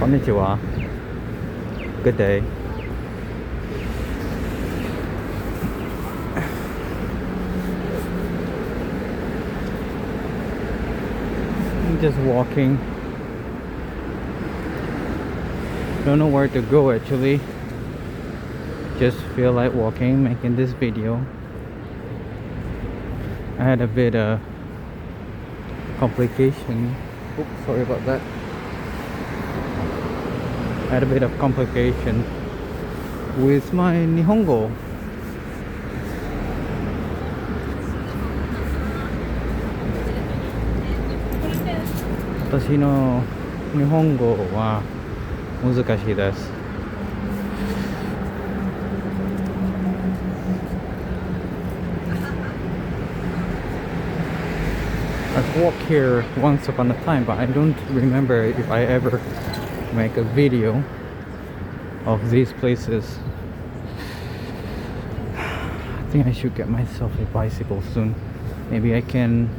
Konnichiwa. Good day. I'm just walking. Don't know where to go actually. Just feel like walking, making this video. I had a bit of complication. Oops, sorry about that. I had a bit of complication with my Nihongo. Watashi no Nihongo wa muzukashii desu. I've walked here once upon a time, but I don't remember if I ever make a video of these places. I think I should get myself a bicycle soon. Maybe I can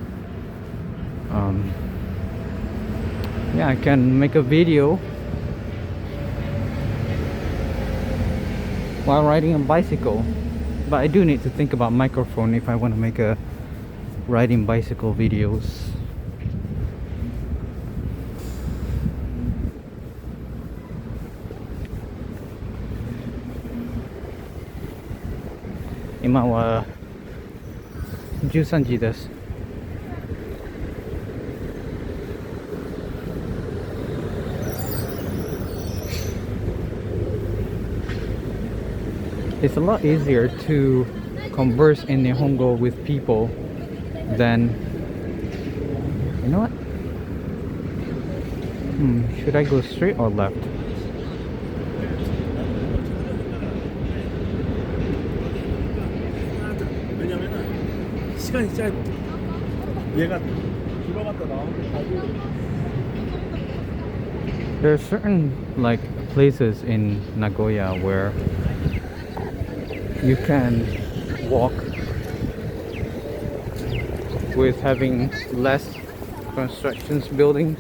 I can make a video while riding a bicycle, but I do need to think about microphone if I want to make a riding bicycle videos. Ima wa 13時です。It's a lot easier to converse in Nihongo with people than, you know what? Should I go straight or left? There are certain like places in Nagoya where you can walk with having less constructions buildings.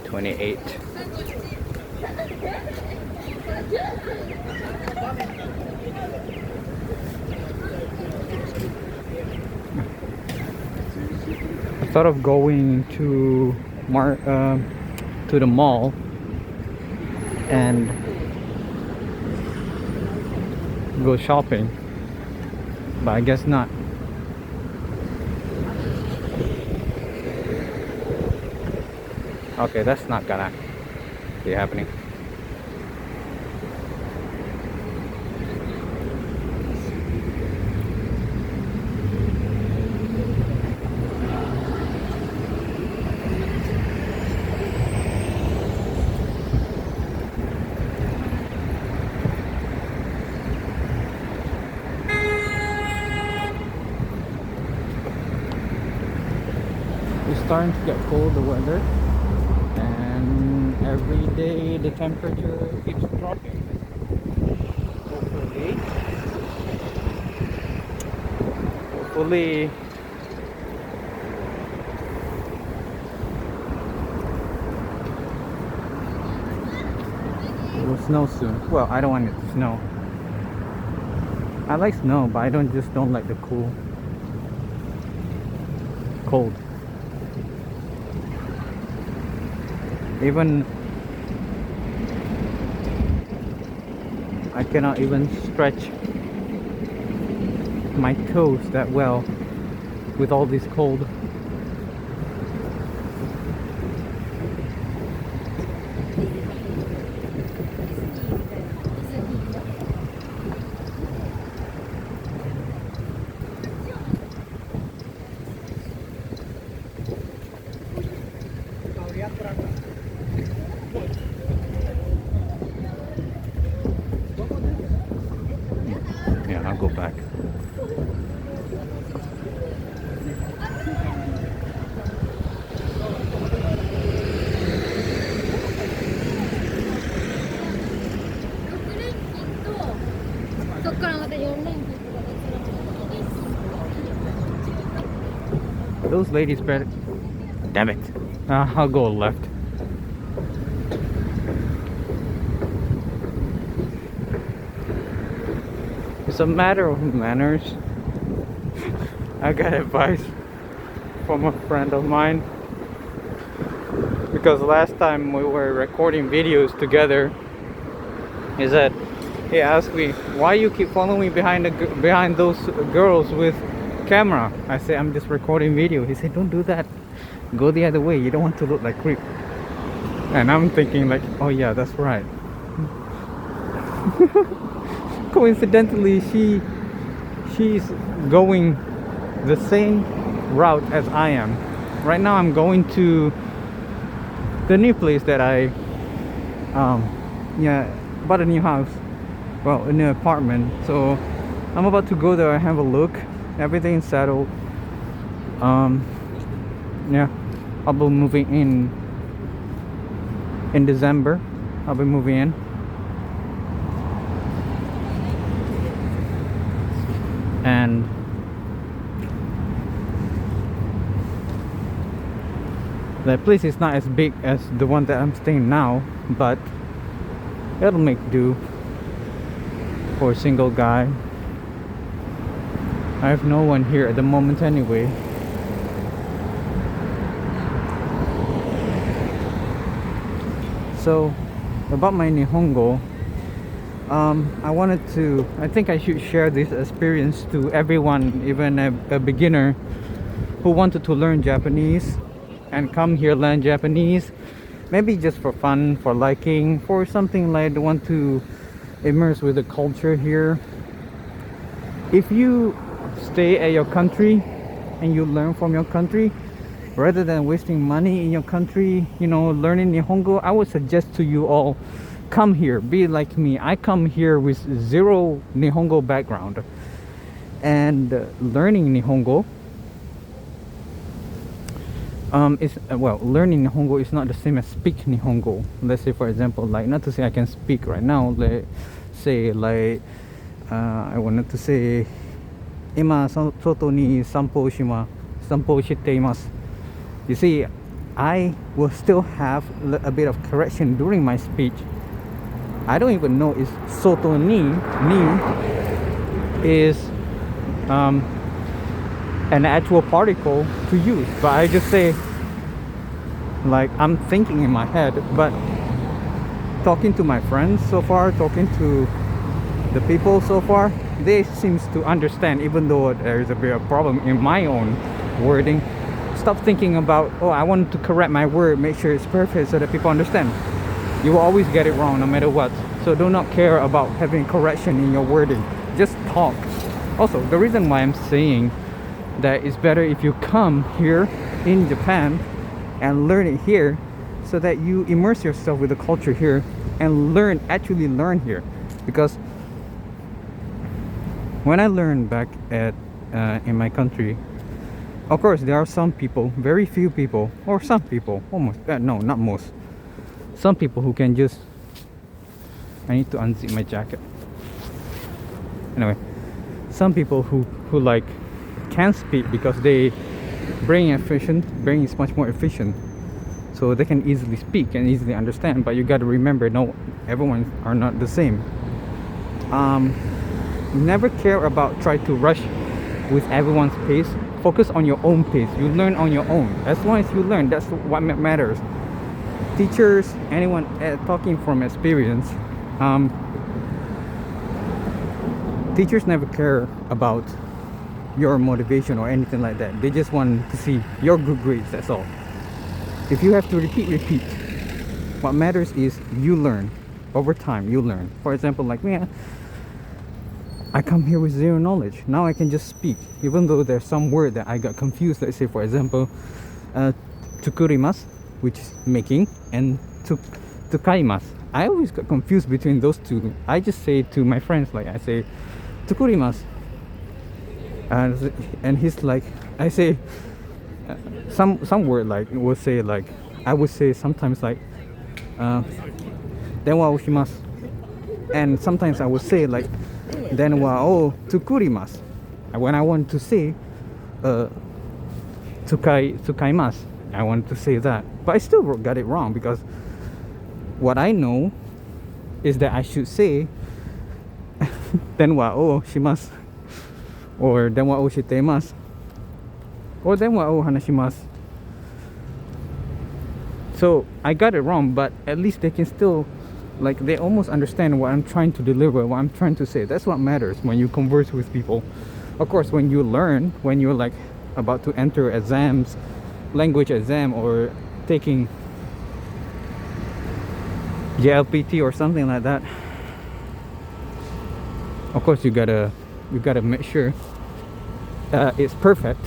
$28. I thought of going to the mall and go shopping, but I guess not. Okay, that's not gonna be happening. It's starting to get cold, the weather, and every day the temperature keeps dropping. Hopefully it will snow soon. Well, I don't want it to snow. I like snow, but I don't like the cold. Even I cannot even stretch my toes that well with all this cold. Yeah, I'll go back. Those ladies better. Damn it. I'll go left. It's a matter of manners. I got advice from a friend of mine, because last time we were recording videos together, is that he asked me, why you keep following behind those girls with camera? I say, I'm just recording video. He said, don't do that, go the other way, you don't want to look like creep. And I'm thinking like, oh yeah, that's right. Coincidentally, she's going the same route as I am. Right now I'm going to the new place that I bought a new house, well, a new apartment. So I'm about to go there and have a look. Everything's settled. Yeah, I'll be moving in December. I'll be moving in. And that place is not as big as the one that I'm staying now, but it'll make do for a single guy. I have no one here at the moment anyway. So about my Nihongo, I think I should share this experience to everyone, even a beginner who wanted to learn Japanese and come here learn Japanese, maybe just for fun, for liking, for something like they want to immerse with the culture here. If you stay at your country and you learn from your country rather than wasting money in your country, learning Nihongo, I would suggest to you all, come here, be like me. I come here with zero Nihongo background, and learning Nihongo learning Nihongo is not the same as speak Nihongo. Let's say, for example, like, not to say I can speak right now, let's say like I wanted to say 今外に散歩しています. You see, I will still have a bit of correction during my speech. I don't even know if soto ni is an actual particle to use, but I just say, like, I'm thinking in my head. But talking to my friends so far, talking to the people so far, they seems to understand, even though there is a bit of problem in my own wording. Stop thinking about, oh, I want to correct my word, make sure it's perfect so that people understand. You will always get it wrong no matter what. So do not care about having correction in your wording. Just talk. Also, the reason why I'm saying that it's better if you come here in Japan and learn it here, so that you immerse yourself with the culture here and actually learn here. Because when I learned back in my country, of course there are some people, very few people, or some people, almost, no, not most, some people who can just, I need to unzip my jacket. Anyway, some people who like can speak because they brain is much more efficient, so they can easily speak and easily understand. But you got to remember, no, everyone are not the same. Never care about try to rush with everyone's pace. Focus on your own pace. You learn on your own. As long as you learn, that's what matters. Teachers, anyone talking from experience, teachers never care about your motivation or anything like that. They just want to see your good grades, that's all. If you have to repeat. What matters is you learn. Over time, you learn. For example, like me, I come here with zero knowledge. Now I can just speak, even though there's some word that I got confused. Let's say, for example, tsukurimasu, which is making, and tsukaimasu. I always got confused between those two. I just say to my friends, like, I say tsukurimasu, and he's like, I say some word, like, will say, like, I would say sometimes like denwa o shimasu, and sometimes I would say like denwa o tsukurimasu when I want to say tsukaimasu. I wanted to say that, but I still got it wrong because what I know is that I should say denwa o shimasu or denwa o shitemasu or denwa o hanashimasu. So I got it wrong, but at least they can still, like, they almost understand what I'm trying to deliver, what I'm trying to say. That's what matters when you converse with people. Of course, when you learn, when you're like about to enter exams, language exam, or taking JLPT or something like that, of course you gotta make sure it's perfect.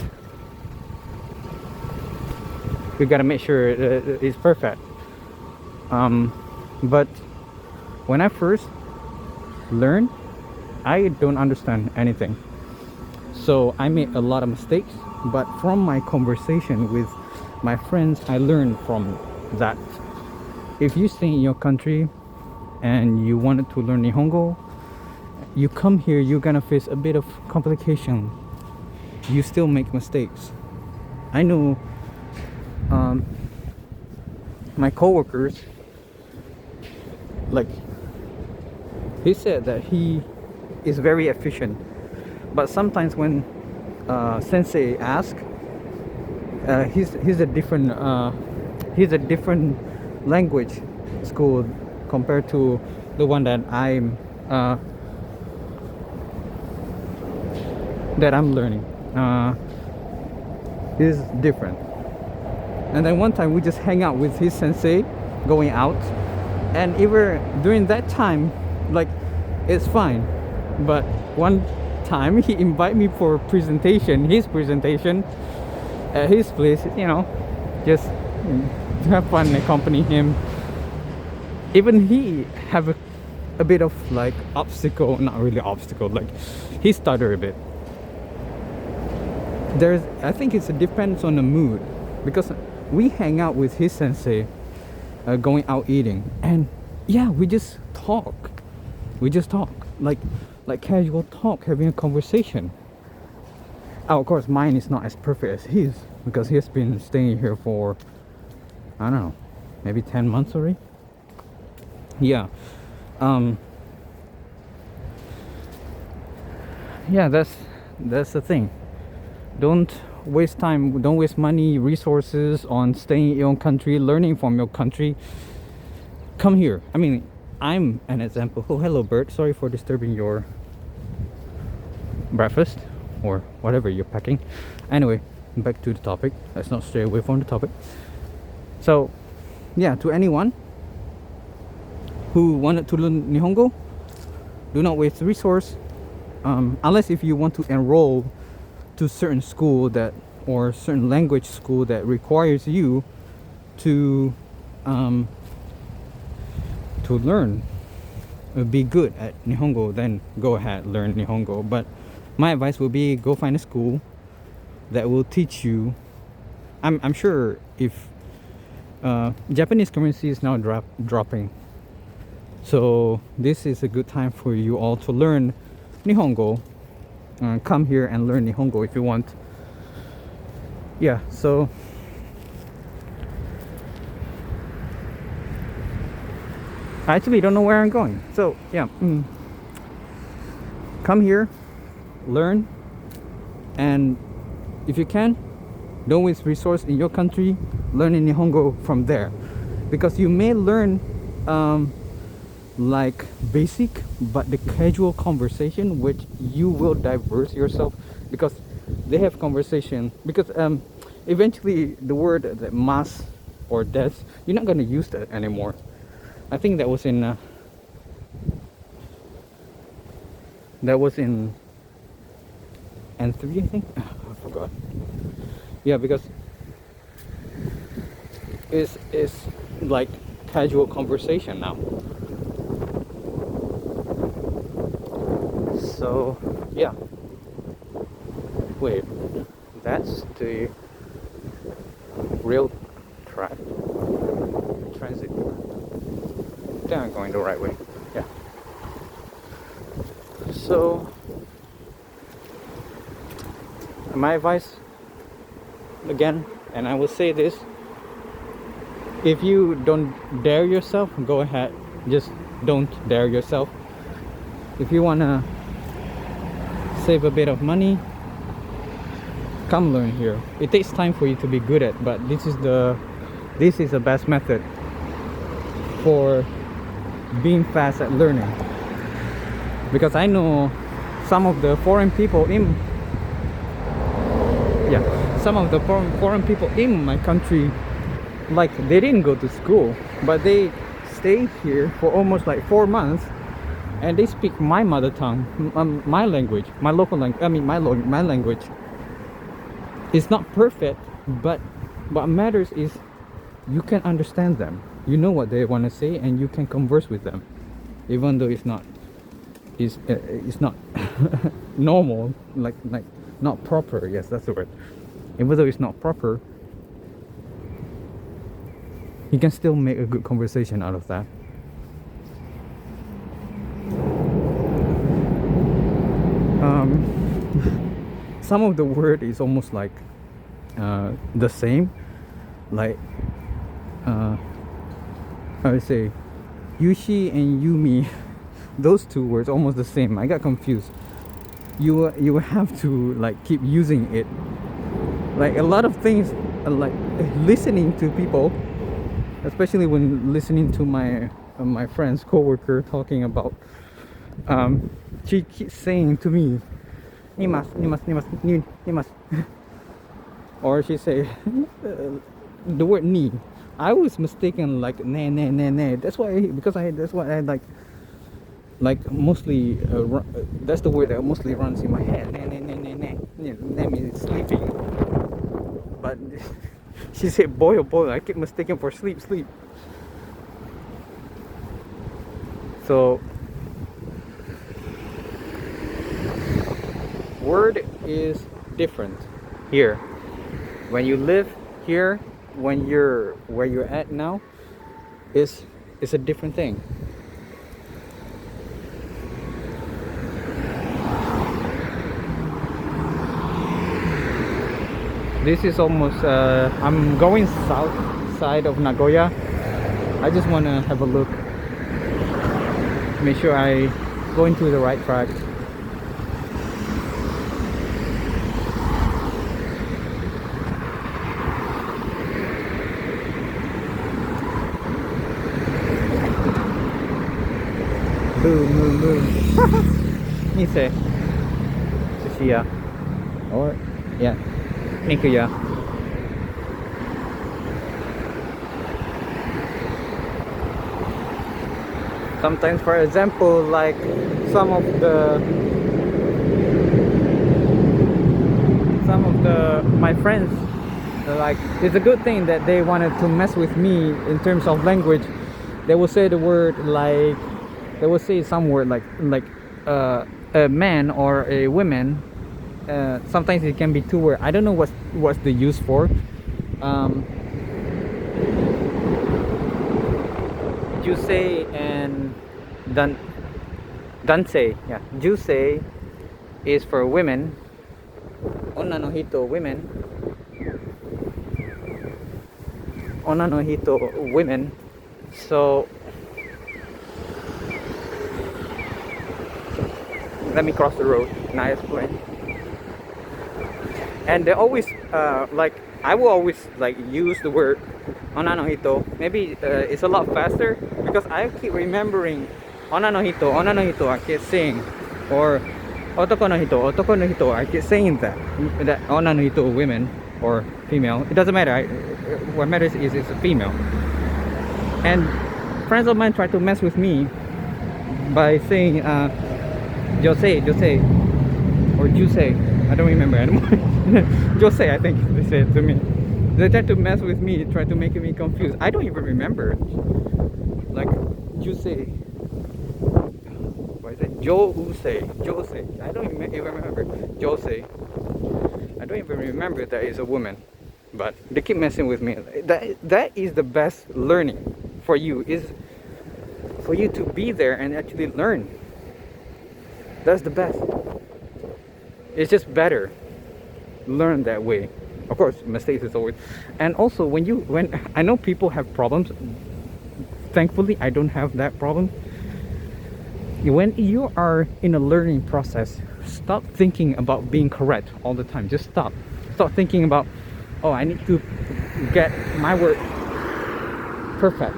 You gotta make sure it's perfect. But when I first learned, I don't understand anything, so I made a lot of mistakes. But from my conversation with my friends, I learned from that. If you stay in your country and you wanted to learn Nihongo, you come here, you're gonna face a bit of complication. You still make mistakes. I know my coworkers, like, he said that he is very efficient, but sometimes when sensei asks, he's a different language school compared to the one that I'm learning. Is different. And then one time we just hang out with his sensei, going out, and even during that time, like, it's fine. But one time he invited me for his presentation at his place, just to have fun and accompany him. Even he have a bit of like obstacle, not really obstacle, like he stuttered a bit. I think it depends on the mood, because we hang out with his sensei, going out eating, and yeah, we just talk like casual talk, having a conversation. Of course mine is not as perfect as his, because he's been staying here for, I don't know, maybe 10 months already. Yeah. Yeah, that's the thing. Don't waste time, don't waste money, resources on staying in your own country, learning from your country. Come here. I mean, I'm an example. Oh, hello bird, sorry for disturbing your breakfast or whatever you're packing. Anyway, back to the topic. Let's not stray away from the topic. So yeah, to anyone who wanted to learn Nihongo, do not waste resource, unless if you want to enroll to certain school that, or certain language school that requires you to learn, be good at Nihongo, then go ahead, learn Nihongo. But my advice will be, go find a school that will teach you. I'm sure if Japanese currency is now dropping, so this is a good time for you all to learn Nihongo. Come here and learn Nihongo if you want. Yeah, so I actually don't know where I'm going. So yeah, come here, learn, and if you can, don't waste resource in your country, learning Nihongo from there, because you may learn like basic, but the casual conversation, which you will diverse yourself, because they have conversation, because eventually the word that mas or des, you're not going to use that anymore. I think that was in N3, I think. I forgot. Yeah, because it's like casual conversation now. So yeah, wait, that's the rail track transit. Then I'm going the right way. Yeah. So my advice, again, and I will say this: if you don't dare yourself, go ahead. Just don't dare yourself. If you wanna save a bit of money, come learn here. It takes time for you to be good at, but this is the best method for being fast at learning. Because I know some of the foreign people in foreign people in my country, like they didn't go to school, but they stayed here for almost like 4 months, and they speak my mother tongue, my language, my local language. I mean, my language. It's not perfect, but what matters is you can understand them. You know what they want to say, and you can converse with them, even though it's not normal, like not proper. Yes, that's the word. Even though it's not proper, you can still make a good conversation out of that. Some of the word is almost like the same, like I would say Yushi and Yumi. Those two words almost the same. I got confused. You have to like keep using it. Like a lot of things, like listening to people, especially when listening to my friend's coworker talking about, she keeps saying to me, "Nimas, nimas, nimas, nimas," or she say the word "ni." I was mistaken like "ne ne ne ne." That's why I like mostly that's the word that mostly runs in my head. Ne ne ne ne ne. Ne means sleeping. But she said boy oh boy, I keep mistaken for sleep. So word is different here. When you live here, when you're where you're at now, is a different thing. This is almost I'm going south side of Nagoya. I just want to have a look, make sure I go into the right track. Boom. Nise. Sushiya. Or, yeah. Nikuya. Sometimes, for example, like some of my friends, like it's a good thing that they wanted to mess with me in terms of language. They will say the word like, they will say some word like a man or a woman. Sometimes it can be two words. I don't know what's the use for. Jusei and dansei. Yeah, Jusei is for women. Onna no hito, women. Onna no hito, women. So let me cross the road. Nice explain. And they always like I will always like use the word onna no hito. Maybe it's a lot faster because I keep remembering onna no hito, I keep saying, or otoko no hito, I keep saying that onna no hito, women or female. It doesn't matter. What matters is it's a female. And friends of mine try to mess with me by saying Josei or Jusei. I don't remember anymore. Josei, I think they said to me. They tried to mess with me, try to make me confused. I don't even remember. Like Jusei. What is it? Josei. I don't even remember. Josei. I don't even remember that is a woman. But they keep messing with me. That is the best learning for you, is for you to be there and actually learn. That's the best. It's just better. Learn that way. Of course, mistakes is always, and also when I know people have problems. Thankfully, I don't have that problem. When you are in a learning process, stop thinking about being correct all the time. Just stop thinking about, oh, I need to get my word perfect.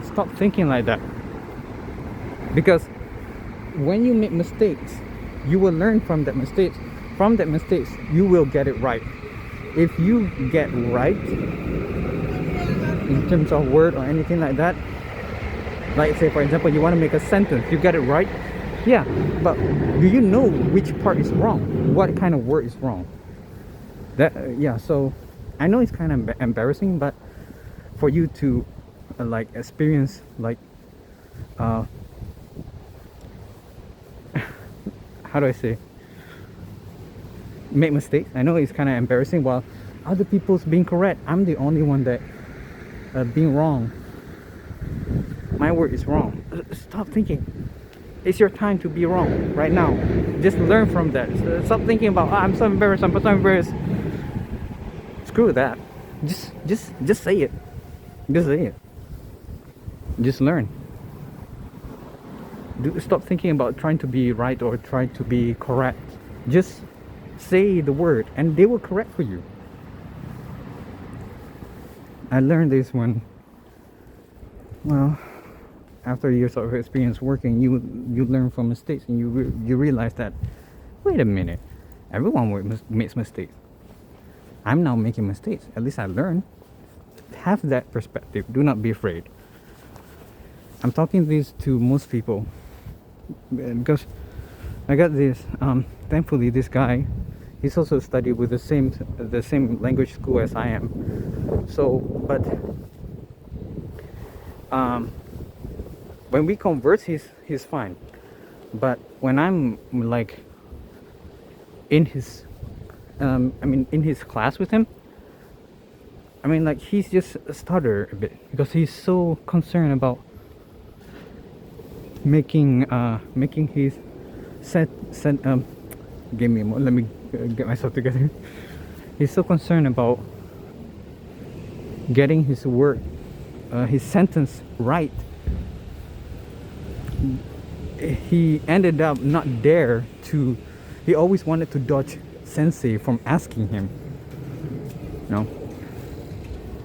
Stop thinking like that, because when you make mistakes, you will learn from that mistakes. From that mistakes, you will get it right. If you get right in terms of word or anything like that, like say for example, you want to make a sentence, you get it right, yeah, but do you know which part is wrong? What kind of word is wrong? That yeah, so I know it's kind of embarrassing, but for you to like experience like how do I say, make mistakes. I know it's kind of embarrassing while other people's being correct. I'm the only one that being wrong. My word is wrong. Stop thinking. It's your time to be wrong right now. Just learn from that. Stop thinking about, oh, I'm so embarrassed. I'm so embarrassed. Screw that. Just say it. Just say it. Just learn. Stop thinking about trying to be right or trying to be correct. Just say the word and they will correct for you. I learned this one, well, after years of experience working. You learn from mistakes, and you realize that, wait a minute, everyone makes mistakes. I'm now making mistakes. At least I learned. Have that perspective. Do not be afraid. I'm talking this to most people because I got this. Thankfully, this guy, he's also studied with the same language school as I am. So, but when we converse, he's fine. But when I'm like in his, in his class with him, like he's just a stutter a bit because he's so concerned about making his give me a moment, let me get myself together. He's so concerned about getting his word, his sentence right. He ended up not dare to. He always wanted to dodge sensei from asking him.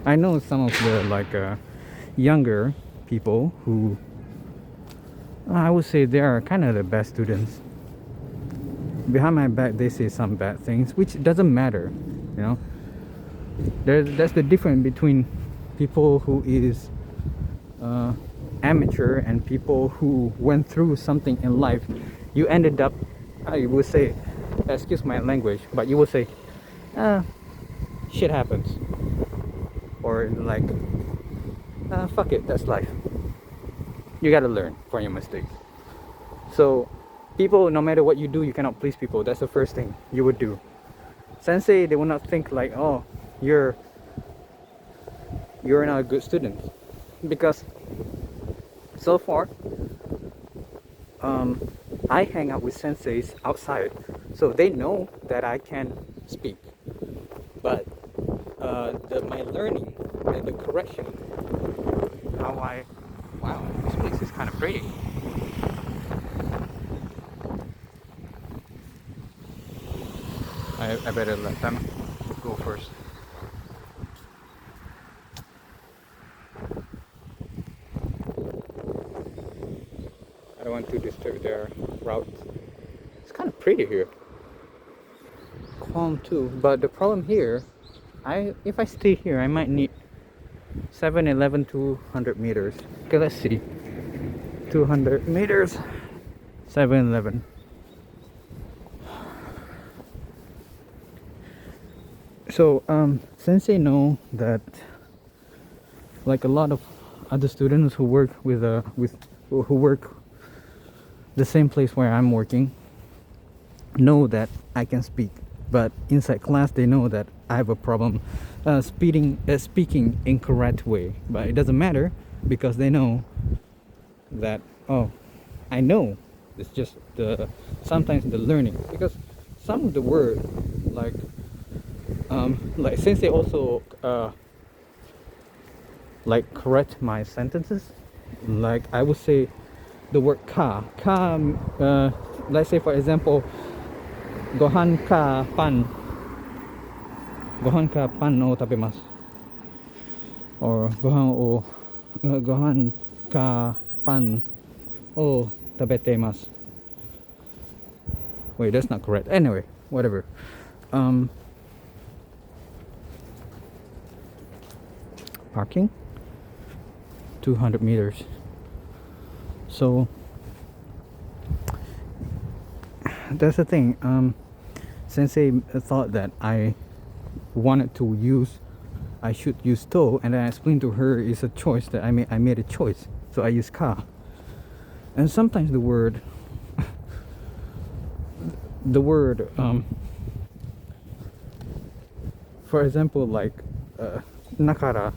I know some of the younger people who I would say they are kind of the best students. Behind my back, they say some bad things, which doesn't matter. That's the difference between people who is amateur and people who went through something in life. You ended up, I would say, excuse my language, but you would say, shit happens, or like, fuck it, that's life. You gotta learn from your mistakes. So people, no matter what you do, you cannot please people. That's the first thing you would do. Sensei, they will not think like, oh, you're not a good student, because so far I hang out with senseis outside, so they know that I can speak, but my learning and the correction, wow, this place is kind of pretty. I better let them go first. I don't want to disturb their route. It's kind of pretty here. Calm too, but the problem here, if I stay here, I might need 7-Eleven 200 meters. Okay, let's see. 200 meters, 7-Eleven. So sensei know that, like a lot of other students who work who work the same place where I'm working, know that I can speak, but inside class they know that I have a problem speaking in correct way. But it doesn't matter, because they know that, oh, I know. It's just sometimes the learning, because some of the word, like like sensei also like correct my sentences. Like I would say the word ka. Let's say for example, gohan ka pan. Gohan ka pan o tabemasu. Or gohan ka pan o tabetemasu. Wait, that's not correct. Anyway, whatever. Parking 200 meters. So that's the thing. Sensei thought that I should use to, and then I explained to her it's a choice that I made a choice, so I use ka. And sometimes the word for example, like nakara,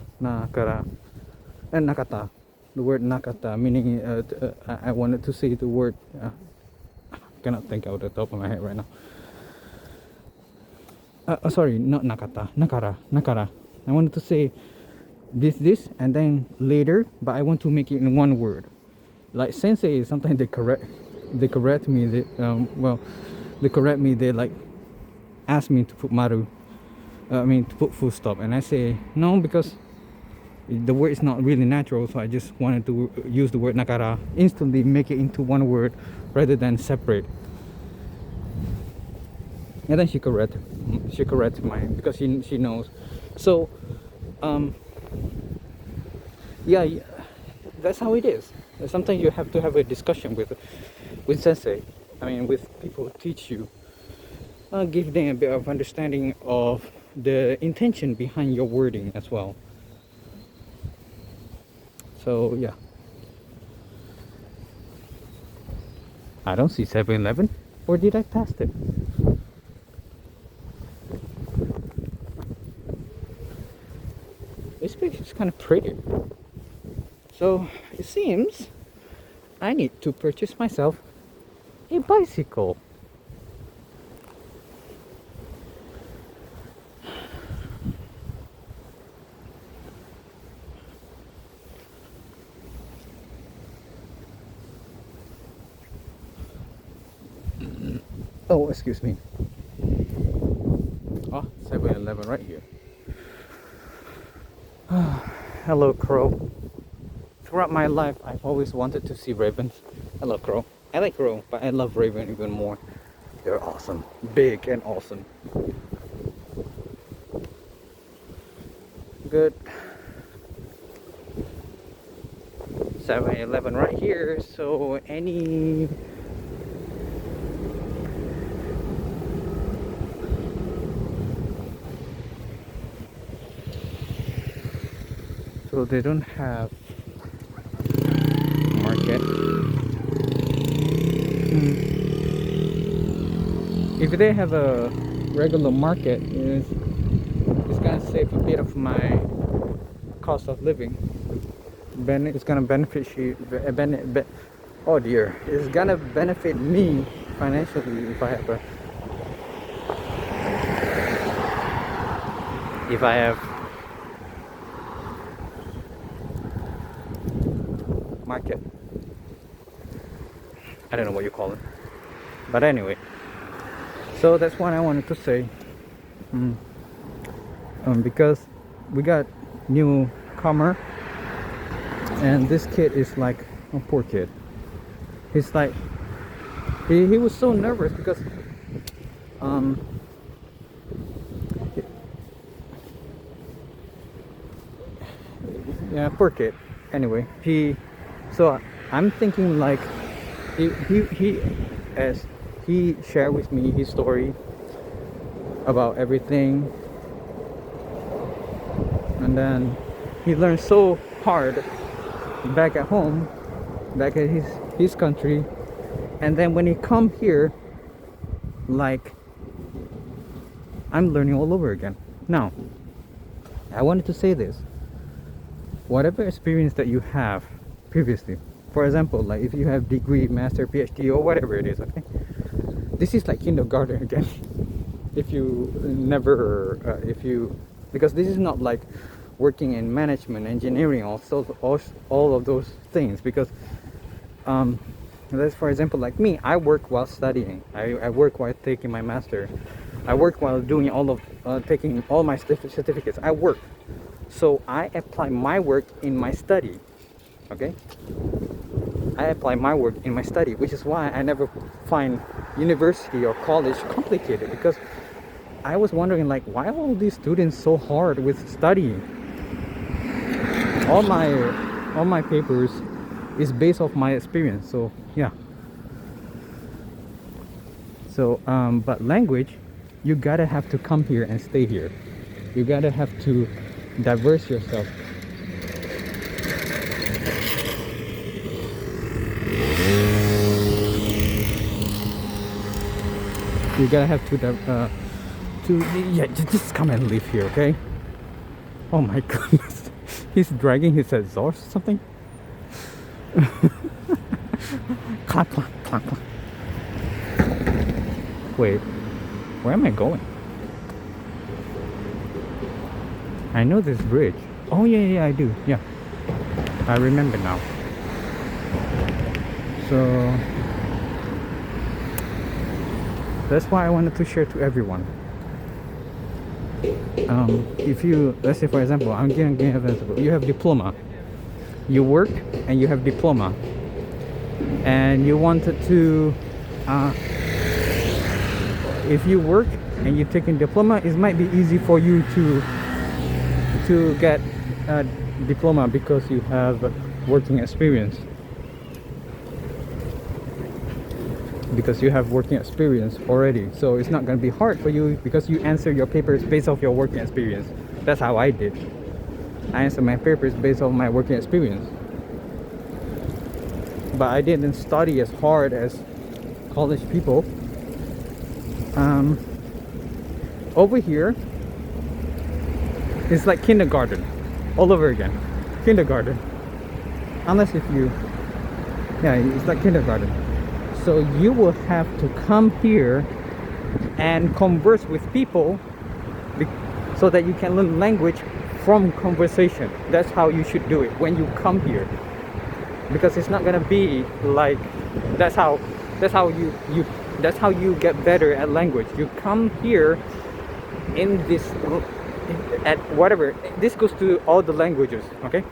and nakata. The word nakata meaning I wanted to say the word cannot think out the top of my head right now. Sorry, not nakata, nakara. I wanted to say this and then later, but I want to make it in one word. Like sensei, sometimes they correct me. They correct me. They like ask me to put maru. To put full stop, and I say no because the word is not really natural. So I just wanted to use the word nakara, instantly make it into one word rather than separate. And then she correct mine because she knows. So yeah, that's how it is. Sometimes you have to have a discussion with sensei. With people who teach you. Give them a bit of understanding of the intention behind your wording as well. So yeah, I don't see 7-Eleven, or did I pass it? This picture is kind of pretty. So it seems I need to purchase myself a bicycle. Oh, excuse me. 7-Eleven right here. Hello, crow. Throughout my life, I've always wanted to see ravens. I love crow. I like crow, but I love raven even more. They're awesome. Big and awesome. Good. 7-Eleven right here. So so they don't have market. If they have a regular market, it's gonna save a bit of my cost of living. It's gonna benefit you. Oh dear, it's gonna benefit me financially if I have market. I don't know what you call it, but anyway. So that's what I wanted to say. Because we got newcomer, and this kid is like a poor kid. He's like he was so nervous because yeah, poor kid. Anyway, so I'm thinking like he shared with me his story about everything, and then he learned so hard back at home, back at his country, and then when he come here, like I'm learning all over again. Now I wanted to say this: whatever experience that you have previously, for example, like if you have degree, master, PhD, or whatever it is, okay, this is like kindergarten again. if you never if you, because this is not like working in management, engineering, also all of those things, because let's, for example, like me, I work while studying, I work while taking my master, I work while doing all of taking all my certificates, I work. So I apply my work in my study, okay? I apply my work in my study, which is why I never find university or college complicated, because I was wondering, like, why are all these students so hard with studying? All my papers is based off my experience, so yeah. So but language, you gotta have to come here and stay here. You gotta have to diverse yourself. You gotta have to yeah, just come and live here, okay? Oh my goodness, he's dragging his exhaust or something. Clap, clap, clap, clap. Wait, where am I going? I know this bridge. Oh yeah, I do. Yeah, I remember now. So that's why I wanted to share to everyone. If you, let's say for example, I'm giving an example. You have diploma, you work and you have diploma, and you wanted to if you work and you're taking diploma, it might be easy for you to get a diploma because you have working experience. Because you have working experience already, so it's not going to be hard for you because you answer your papers based off your working experience. That's how I did. I answered my papers based off my working experience, but I didn't study as hard as college people. Over here it's like kindergarten all over again. Kindergarten, unless if you, yeah, it's like kindergarten. So you will have to come here and converse with people so that you can learn language from conversation. That's how you should do it when you come here, because it's not gonna be like, that's how you get better at language. You come here in this, at whatever, this goes to all the languages, okay?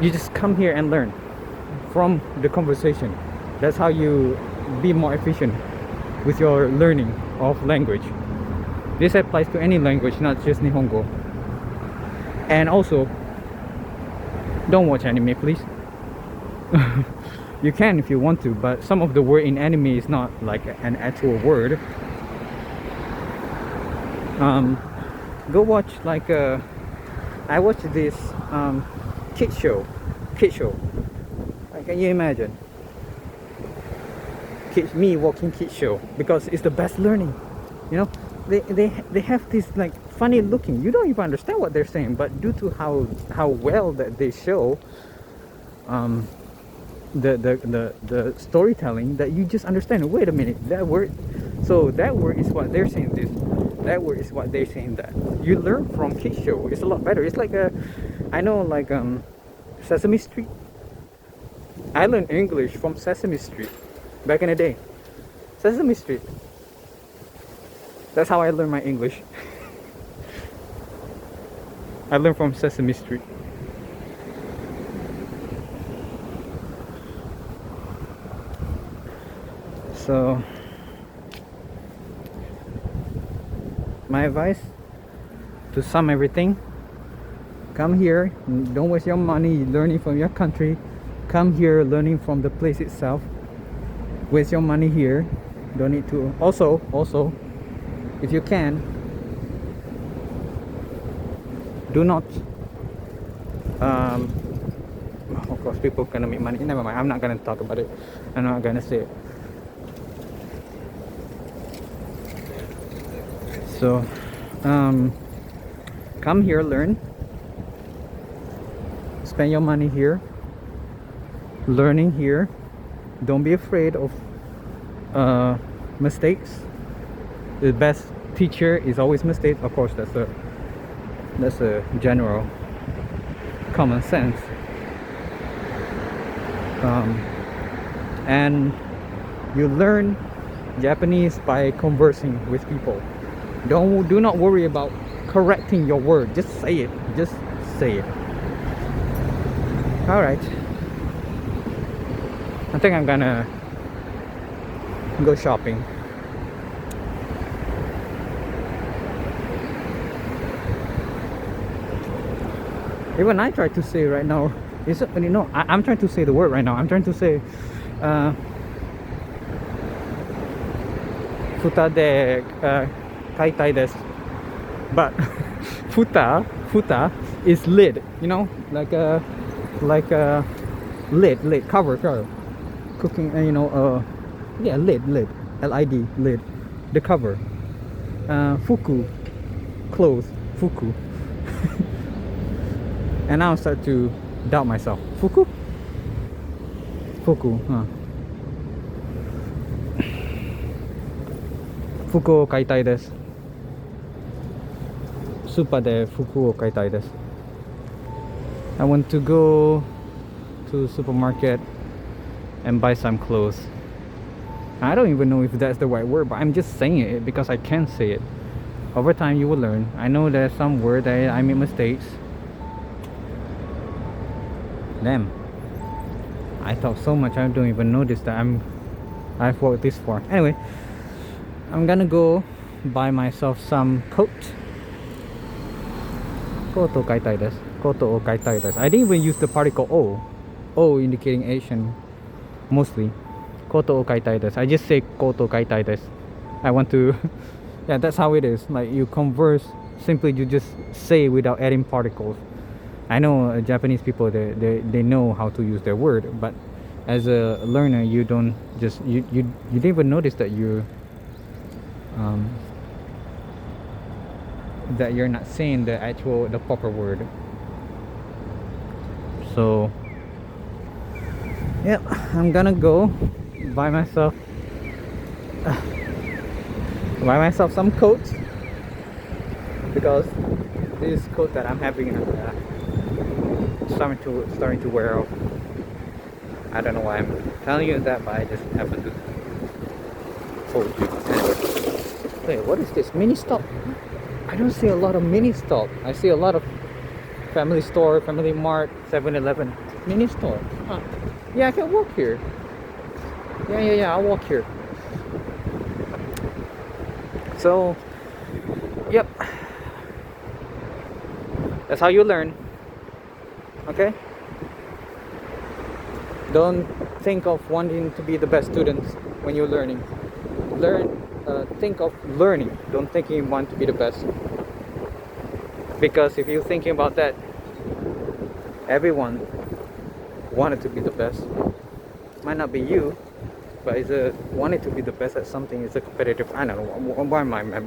You just come here and learn from the conversation. That's how you be more efficient with your learning of language. This applies to any language, not just Nihongo. And also, don't watch anime, please. You can if you want to, but some of the word in anime is not like an actual word. Go watch like I watched this kid show. Can you imagine? Me watching kid show, because it's the best learning. You know, they have this like funny looking. You don't even understand what they're saying, but due to how well that they show the storytelling, that you just understand. Wait a minute, that word. So that word is what they're saying. This. That word is what they're saying. That you learn from kid show. It's a lot better. It's like I know, like Sesame Street. I learned English from Sesame Street back in the day. Sesame Street. That's how I learned my English. I learned from Sesame Street. So my advice, to sum everything, come here, don't waste your money learning from your country. Come here learning from the place itself. Waste your money here. Don't need to. Also, if you can, do not of course people gonna make money. Never mind, I'm not gonna talk about it. I'm not gonna say it. So come here, learn, spend your money here, learning here. Don't be afraid of mistakes. the best teacher is always mistakes. Of course, that's a general common sense. And you learn Japanese by conversing with people. Do not worry about correcting your word. Just say it. Just say it. All right. I think I'm gonna go shopping. Even I try to say right now, I'm trying to say the word right now. I'm trying to say futa de kaitai desu. But futa is lid, like a lid cover cooking, yeah, lid lid, lid, the cover. Fuku, clothes, fuku. And now I start to doubt myself. Fuku, huh? Fuku o kaitai desu. Super de fuku o kaitai desu. I want to go to supermarket and buy some clothes. I don't even know if that's the right word, but I'm just saying it because I can say it. Over time you will learn. I know there's some word that I make mistakes. Damn, I talk so much I don't even notice that I've walked this far. Anyway, I'm gonna go buy myself some coat. Koto o kaitai desu. Koto o kaitai desu. I didn't even use the particle o indicating Asian mostly. Koto o kaitai desu. I just say koto kaitai desu. I want to yeah, that's how it is. Like you converse simply, you just say without adding particles. I know Japanese people, they know how to use their word, but as a learner you don't just you didn't even notice that you're not saying the proper word. So yeah, I'm gonna go buy myself some coats, because this coat that I'm having starting to wear off. I don't know why I'm telling you that, but I just happen to told you. Anyway. Wait, what is this? Mini stop? I don't see a lot of mini stop. I see a lot of family store, family mart, 7-Eleven, mini store. Huh. Yeah, I can walk here. Yeah, I'll walk here. So, yep. That's how you learn. Okay? Don't think of wanting to be the best students when you're learning. Think of learning. Don't think you want to be the best. Because if you're thinking about that, everyone wanted to be the best. Might not be you, but it's wanted to be the best at something. It's a competitive. I don't know. What am I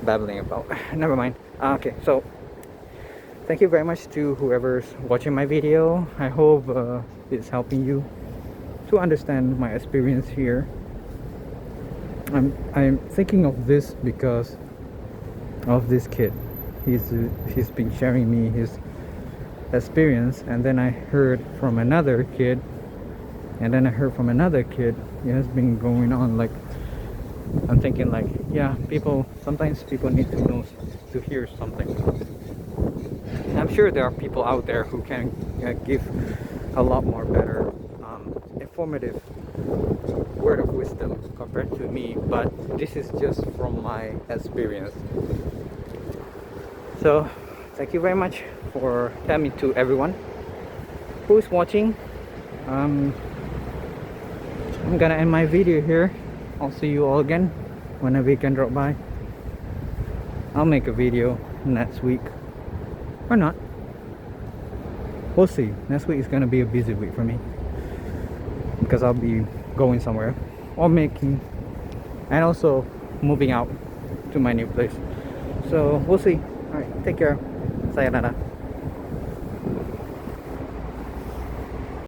babbling about? Never mind. Okay, so thank you very much to whoever's watching my video. I hope it's helping you to understand my experience here. I'm thinking of this because of this kid. He's been sharing me his experience, and then I heard from another kid, and then I heard from another kid. It has been going on. Like, I'm thinking like, yeah, sometimes people need to know, to hear something. I'm sure there are people out there who can give a lot more better informative word of wisdom compared to me, but this is just from my experience. So thank you very much for telling me, to everyone who's watching. I'm gonna end my video here. I'll see you all again whenever you can drop by. I'll make a video next week or not. We'll see. Next week is gonna be a busy week for me because I'll be going somewhere or making, and also moving out to my new place. So we'll see. All right, take care. Sayonara.